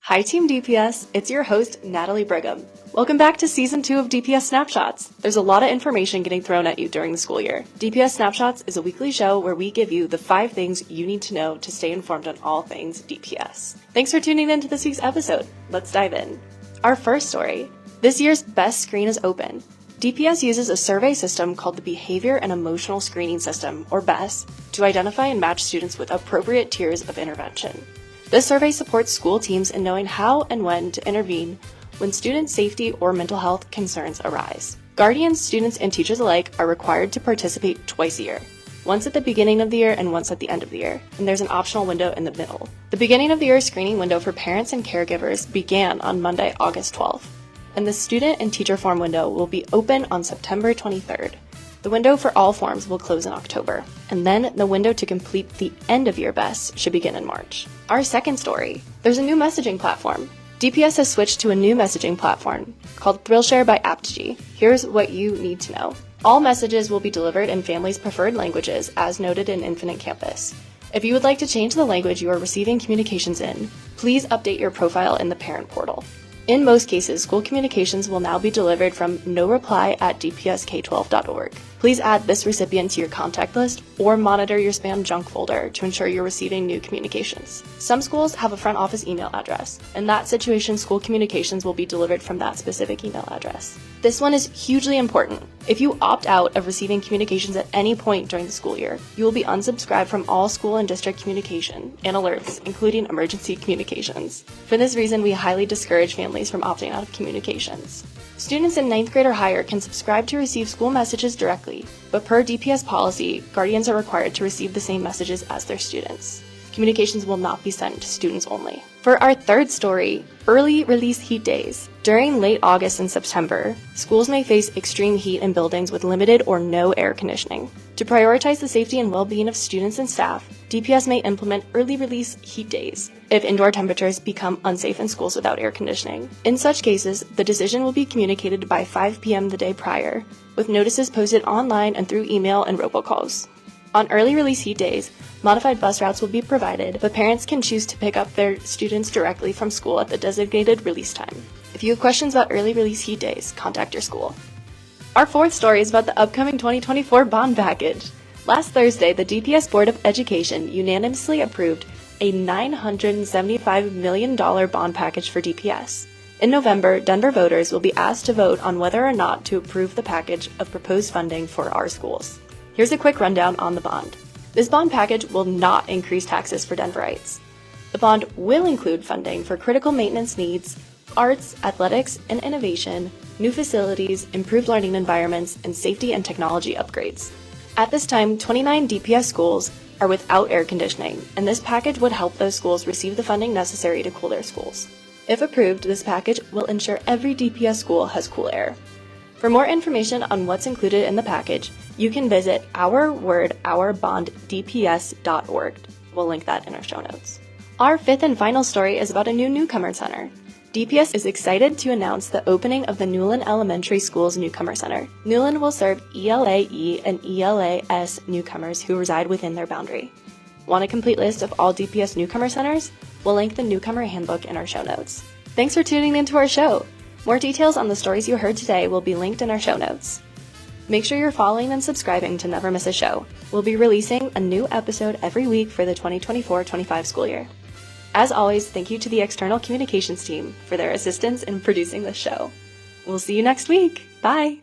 Hi Team DPS, it's your host, Natalie Brigham. Welcome back to Season 2 of DPS Snapshots. There's a lot of information getting thrown at you during the school year. DPS Snapshots is a weekly show where we give you the 5 things you need to know to stay informed on all things DPS. Thanks for tuning in to this week's episode. Let's dive in. Our first story. This year's BESS screen is open. DPS uses a survey system called the Behavior and Emotional Screening System, or BESS, to identify and match students with appropriate tiers of intervention. This survey supports school teams in knowing how and when to intervene when student safety or mental health concerns arise. Guardians, students, and teachers alike are required to participate twice a year, once at the beginning of the year and once at the end of the year, and there's an optional window in the middle. The beginning of the year screening window for parents and caregivers began on Monday, August 12th, and the student and teacher form window will be open on September 23rd. The window for all forms will close in October, and then the window to complete the end of Year BESS should begin in March. Our second story. There's a new messaging platform. DPS has switched to a new messaging platform called ThrillShare by Aptgy. Here's what you need to know. All messages will be delivered in families' preferred languages as noted in Infinite Campus. If you would like to change the language you are receiving communications in, please update your profile in the parent portal. In most cases, school communications will now be delivered from noreply@dpsk12.org. Please add this recipient to your contact list or monitor your spam junk folder to ensure you're receiving new communications. Some schools have a front office email address. In that situation, school communications will be delivered from that specific email address. This one is hugely important. If you opt out of receiving communications at any point during the school year, you will be unsubscribed from all school and district communication and alerts, including emergency communications. For this reason, we highly discourage families from opting out of communications. Students in 9th grade or higher can subscribe to receive school messages directly, but per DPS policy, guardians are required to receive the same messages as their students. Communications will not be sent to students only. For our third story, early release heat days. During late August and September, schools may face extreme heat in buildings with limited or no air conditioning. To prioritize the safety and well-being of students and staff, DPS may implement early release heat days if indoor temperatures become unsafe in schools without air conditioning. In such cases, the decision will be communicated by 5 p.m. the day prior, with notices posted online and through email and robocalls. On early release heat days, modified bus routes will be provided, but parents can choose to pick up their students directly from school at the designated release time. If you have questions about early release heat days, contact your school. Our fourth story is about the upcoming 2024 bond package. Last Thursday, the DPS Board of Education unanimously approved a $975 million bond package for DPS. In November, Denver voters will be asked to vote on whether or not to approve the package of proposed funding for our schools. Here's a quick rundown on the bond. This bond package will not increase taxes for Denverites. The bond will include funding for critical maintenance needs, arts, athletics, and innovation, new facilities, improved learning environments, and safety and technology upgrades. At this time, 29 DPS schools are without air conditioning, and this package would help those schools receive the funding necessary to cool their schools. If approved, this package will ensure every DPS school has cool air. For more information on what's included in the package, you can visit ourwordourbonddps.org. We'll link that in our show notes. Our fifth and final story is about a new newcomer center. DPS is excited to announce the opening of the Newland Elementary School's Newcomer Center. Newland will serve ELA-E and ELA-S newcomers who reside within their boundary. Want a complete list of all DPS newcomer centers? We'll link the newcomer handbook in our show notes. Thanks for tuning into our show. More details on the stories you heard today will be linked in our show notes. Make sure you're following and subscribing to never miss a show. We'll be releasing a new episode every week for the 2024-25 school year. As always, thank you to the external communications team for their assistance in producing this show. We'll see you next week. Bye!